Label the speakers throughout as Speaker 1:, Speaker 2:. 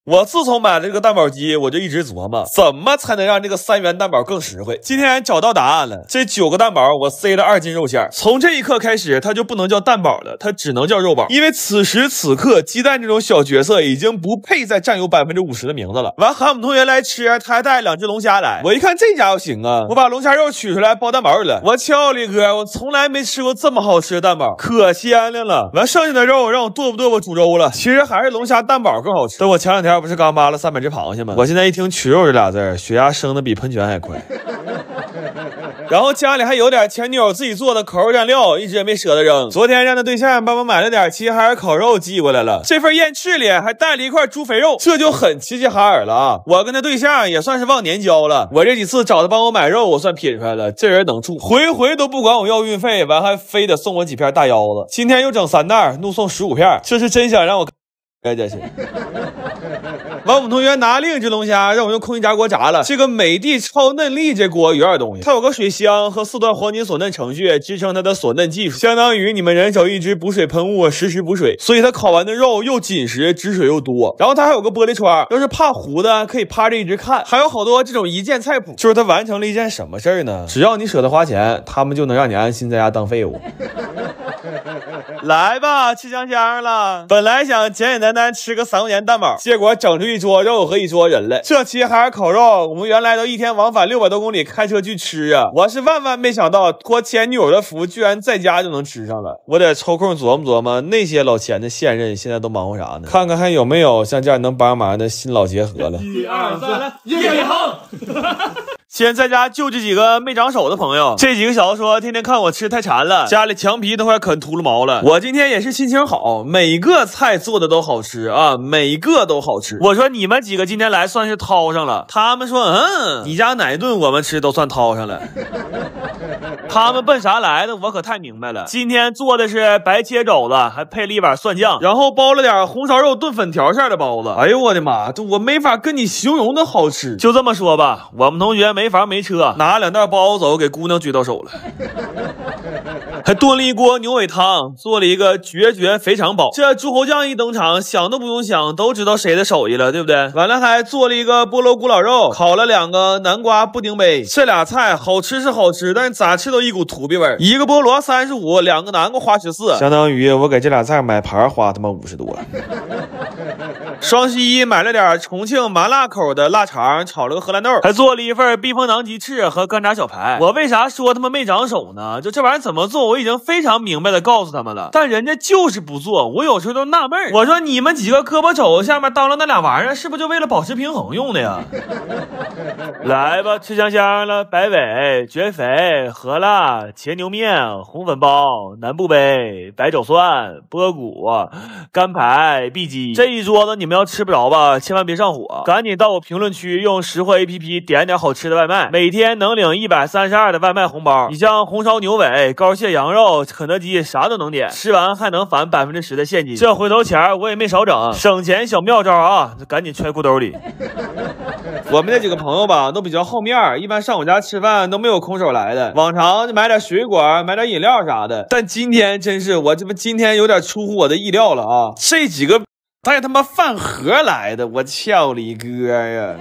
Speaker 1: 我自從買了這個蛋堡機，我就一直琢磨，怎麼才能讓這個3元蛋堡更實惠。今天找到答案了，這9個蛋堡我塞了2斤肉餡，從這一刻開始，它就不能叫蛋堡了，它只能叫肉堡，因為此時此刻，雞蛋這種小角色已經不配再占有50%的名字了。完，喊我們同學來吃，他還帶2只龙蝦來，我一看這家伙行啊，我把龍蝦肉取出來包蛋堡了。我敲你哥，我從來沒吃過這麼好吃的蛋堡，可鮮亮了。完，剩下的肉讓我剁不煮粥了，其實還是龙蝦蛋堡更好吃。但我前2天不是刚扒了300只螃蟹吗？我現在一聽取肉這俩字兒，血壓升的比噴泉還快。然後家裡還有點前女友自己做的烤肉蘸料，一直也沒捨得扔。昨天讓他對象幫我買了點齊齊哈爾烤肉寄過來了，這份燕翅裡還帶了一塊豬肥肉，這就很齊齊哈爾了啊！我跟他對象也算是忘年交了，我這幾次找他幫我買肉，我算品出來了，這人能处，回回都不管我要運費，完還非得送我幾片大腰子。今天又整3袋，怒送15片，這是真想讓我该这是。完，我們同學拿另一只龍蝦讓我用空氣炸鍋炸了。這個美的超嫩粒這鍋有點東西，它有個水箱和4段黃金锁嫩程序支撐它的鎖嫩技術，相當於你們人手一只補水噴霧，實時補水，所以它烤完的肉又緊實，汁水又多。然後它還有個玻璃窗，要是怕糊的可以趴着一直看。還有好多這種一鍵菜譜，就是它完成了一件什麼事兒呢？只要你捨得花錢，他們就能讓你安心在家當廢物。來吧，吃香香了。本來想簡簡單單吃個3塊錢蛋堡，結果整出一桌肉和一桌人來。這期還是烤肉，我們原來都一天往返600多公里開車去吃啊！我是萬萬沒想到，托前女友的福，居然在家就能吃上了。我得抽空琢磨琢磨，那些老錢的現任現在都忙活啥呢？看看還有沒有像這樣能幫忙的新老結合了。1、2、3，來，葉恒。先在家救這幾個沒長手的朋友。這幾個小子說天天看我吃太饞了，家裡牆皮都快啃禿了毛了。我今天也是心情好，每個菜做的都好吃啊，每個都好吃。我說你們幾個今天來算是掏上了，他們說你家哪頓我們吃都算掏上了。他們奔啥來的我可太明白了。今天做的是白切肘子，還配了一碗蒜醬，然后包了点紅燒肉炖粉條馅的包子。哎呦我的媽，这我沒法跟你形容的好吃。就這麼說吧，我們同學沒房沒車，拿2袋包子走給姑娘撅到手了。還燉了一鍋牛尾湯，做了一個絕肥腸包。這諸侯醬一登場，想都不用想，都知道誰的手藝了，對不对？完了還做了一個菠蘿咕老肉，烤了2個南瓜布丁杯。這倆菜好吃是好吃，但是咋吃都一股土鳖味。一個菠蘿35，2個南瓜花14，相當於我給這倆菜買盤花他媽50多。雙十一買了點重慶麻辣口的臘腸，炒了個荷蘭豆，還做了一份避風塘雞翅和干炸小排。我為啥說他們沒長手呢？就這玩意兒怎麼做，我已經非常明白的告訴他們了，但人家就是不做。我有時候都納悶，我說你們幾個胳膊肘下面當了那倆玩意兒，是不是就為了保持平衡用的呀？來吧，吃香香了，白尾、絕肥、荷辣、茄牛面、紅粉包、南部杯、白肘蒜、波骨、干排、碧雞。這一桌子你们要吃不着吧，千萬別上火，趕緊到我評論區用識貨 APP 點點好吃的外賣，每天能領132的外賣紅包。你像紅燒牛尾、膏蟹羊肉、肯德基啥都能點，吃完還能返10%的現金，這回頭錢我也沒少整，省錢小妙招啊，趕緊揣褲兜裡。我們那幾個朋友吧都比較好面，一般上我家吃飯都沒有空手來的，往常就買點水果買點飲料啥的，但今天真是我今天有點出乎我的意料了啊，這幾個帶他媽飯盒來的，我翹你哥呀！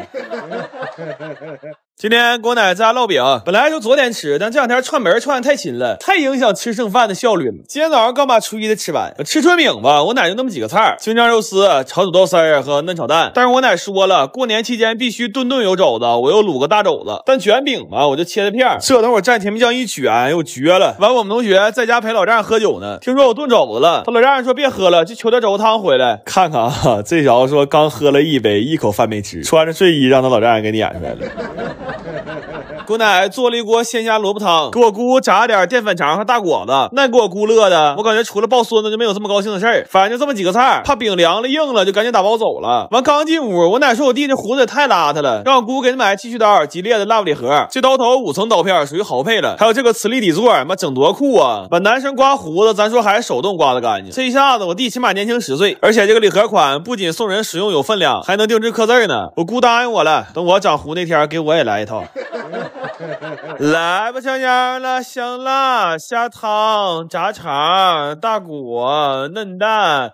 Speaker 1: 今天给我奶在家烙餅，本来就昨天吃，但这2天串门串的太勤了，太影響吃剩飯的效率了。今天早上剛把初一的吃完，吃春餅吧，我奶就那麼幾個菜，京醬肉絲、炒土豆絲兒和嫩炒蛋。但是我奶說了，過年期間必須頓有肘子，我又滷個大肘子。但卷餅嘛，我就切的片，這等會蘸甜面醬一卷又絕了。完，我們同學在家陪老丈人喝酒呢，聽說我燉肘子了，他老丈人說別喝了，去求點肘子湯回來。看看啊，這小子說剛喝了1杯，一口飯沒吃，穿着睡衣讓他老丈人給撵出來了。姑奶做了一鍋鮮蝦蘿蔔湯，給我姑炸點澱粉腸和大果子，那給我姑樂的，我感覺除了抱孫子就沒有這麼高興的事兒。反正就這麼幾個菜，怕餅涼了硬了就趕緊打包走了。完剛進屋，我奶說我弟這鬍子也太邋遢了，讓我姑給他買剃鬚刀，吉列的蠟布里盒，這刀頭5層刀片，屬於豪配了。還有這個磁力底座，媽整多酷啊！把男生刮鬍子，咱說還是手動刮的乾淨。這一下子我弟起碼年輕10歲，而且這個禮盒款不僅送人實用有分量，還能定制刻字呢。我姑答應我了，等我長鬍那天給我也來一套。來吧，香香了，香辣、蝦湯、炸腸、大果、嫩蛋、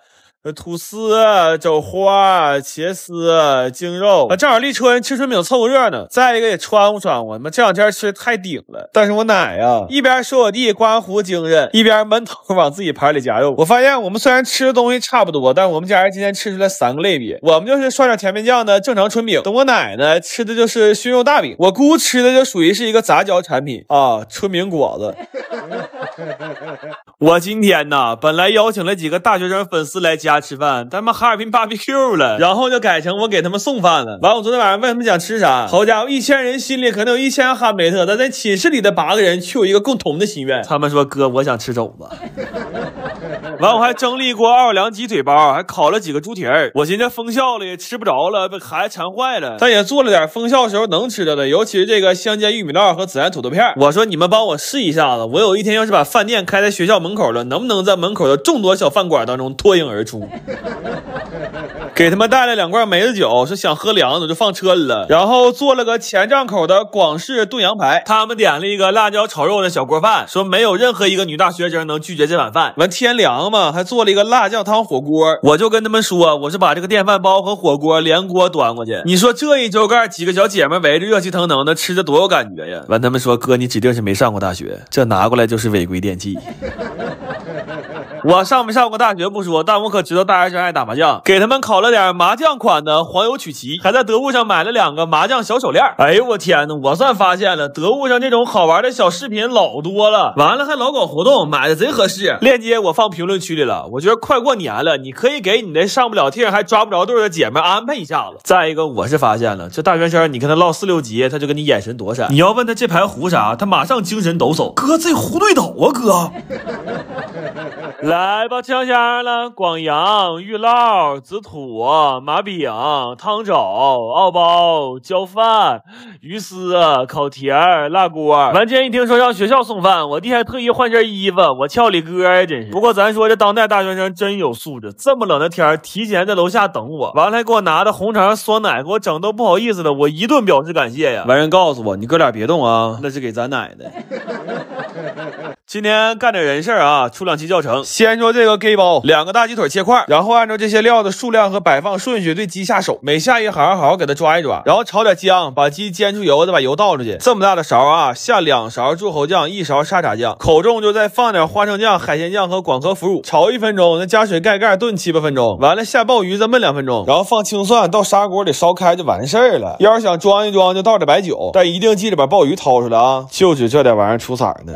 Speaker 1: 吐司、肘花、茄絲、京肉，正好立春吃春饼凑热呢。再一个也穿乎穿乎，这两天吃太顶了。但是我奶呀，一边说我弟刮胡精神，一邊悶頭往自己盤裡夾肉。我發現我們雖然吃的東西差不多，但我們家人今天吃出來3個類別。我們就是涮點甜面醬的正常春餅，等我奶呢吃的就是熏肉大餅，我姑吃的就屬於是一個雜交產品啊，春餅果子。我今天呢，本來邀請了幾個大學生粉絲來家吃飯，但他們哈爾濱 BBQ 了，然後就改成我給他們送飯了。完，我昨天晚上問他們想吃啥，好家伙，1000人心裡可能有1000哈梅特，但在寢室裡的8個人卻有一個共同的心願，他們說哥，我想吃肘子。完，我還蒸了一鍋奧爾良雞腿包，還烤了幾個豬蹄兒。我尋思封校了也吃不着了，被孩子饞壞了，但也做了點封校時候能吃的了，尤其是這個香煎玉米烙和孜然土豆片。我說你們幫我試一下子，我有一天要是把飯店開在學校門口了，能不能在門口的眾多小飯館當中脫穎而出？給他們帶了2罐梅子酒，說想喝涼的就放車裡了，然後做了個前帳口的廣式燉羊排。他們點了一個辣椒炒肉的小鍋飯，說沒有任何一個女大學生能拒絕這碗飯。完，天涼嘛，還做了一個辣醬湯火鍋。我就跟他們說，我是把這個電飯煲和火鍋連鍋端過去。你說這一周蓋幾個小姐妹圍着熱氣騰騰的吃着多有感覺呀？完，他們說哥，你指定是沒上過大學，這拿過來就是違規電器。我上沒上過大學不說，但我可知道大學生愛打麻將，給他們烤了點麻將款的黃油曲奇，還在得物上買了2個麻將小手鏈。哎呦我天哪，我算發現了，得物上這種好玩的小飾品老多了，完了還老搞活動，買的賊合適。鏈接我放評論區裡了，我覺得快過年了，你可以給你那上不了廳還抓不着對的姐妹安排一下子。再一個，我是發現了，這大學生你跟他嘮4、6集，他就跟你眼神躲閃，你要問他這牌胡啥，他馬上精神抖擻，哥這胡對斗啊哥。來吧，香香了，廣陽、玉烙、紫土、麻餅、湯肘、奧包、焦飯、魚絲、烤蹄兒、辣鍋。完，今天一聽說讓學校送飯，我弟還特意換身衣服，我翹里哥呀，真是。不過咱說這當代大學生真有素質，這麼冷的天提前在樓下等我，完了還給我拿的紅腸酸奶，給我整都不好意思的，我一頓表示感謝呀。完人告訴我，你哥倆別動啊，那是給咱奶的。今天幹點人事啊，出2期教程。先說這個雞包，2個大雞腿切塊，然後按照這些料的數量和擺放順序對雞下手，每下一行好好給它抓一抓，然後炒點薑，把雞煎出油，再把油倒出去。這麼大的勺啊，下2勺柱侯醬，1勺沙茶醬，口重就再放點花生醬、海鮮醬和廣科腐乳，炒1分鐘，再加水蓋蓋燉7、8分鐘，完了下鮑魚再燜2分鐘，然後放青蒜到砂鍋裡燒開就完事兒了。要是想裝一裝就倒點白酒，但一定記得把鮑魚掏出來啊，就指這點玩意兒出色呢。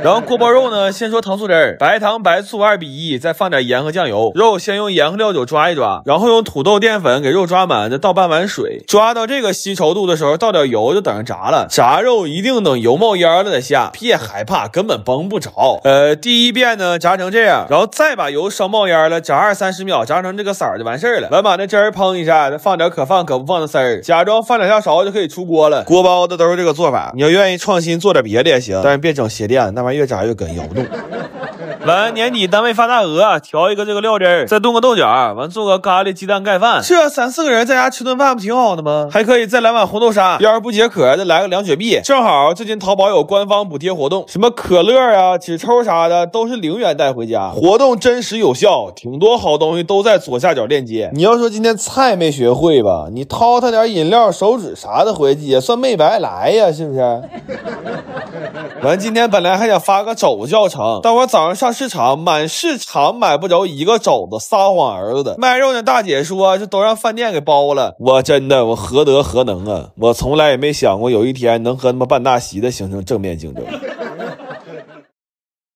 Speaker 1: 然後鍋包肉呢，先說糖醋汁兒，白糖白醋2:1，再放點鹽和醬油。肉先用鹽和料酒抓一抓，然後用土豆澱粉給肉抓滿，再倒半碗水，抓到這個稀稠度的時候倒點油，就等着炸了。炸肉一定等油冒煙了再下，別害怕，根本崩不着。第一遍呢炸成這樣，然後再把油燒冒煙了，炸20-30秒，炸成這個色兒就完事兒了。完把那汁兒烹一下，再放點可放可不放的絲兒，假裝翻2下勺就可以出鍋了。鍋包子都是這個做法，你要願意創新做點別的也行，但是別整鞋墊，那玩意越炸越梗，咬不動。完，年底單位發大額，調一個這個料汁兒，再燉個豆角，完做個咖喱雞蛋蓋飯。這3、4個人在家吃頓飯不挺好的嗎？還可以再來碗紅豆沙，要是不解渴再來個涼雪碧。正好最近淘寶有官方補貼活動，什麼可樂啊、紙抽啥的都是0元帶回家，活動真實有效，挺多好東西都在左下角鏈接。你要說今天菜沒學會吧，你掏他點飲料、手紙啥的回去也算沒白來呀，是不是？完，今天本來還想發個肘教程，但我早上上市場，滿市場買不着一個肘子，撒謊兒子的。賣肉的大姐說這都讓飯店給包了，我真的我何德何能啊，我從來也沒想過有一天能和他們辦大席的形成正面競爭。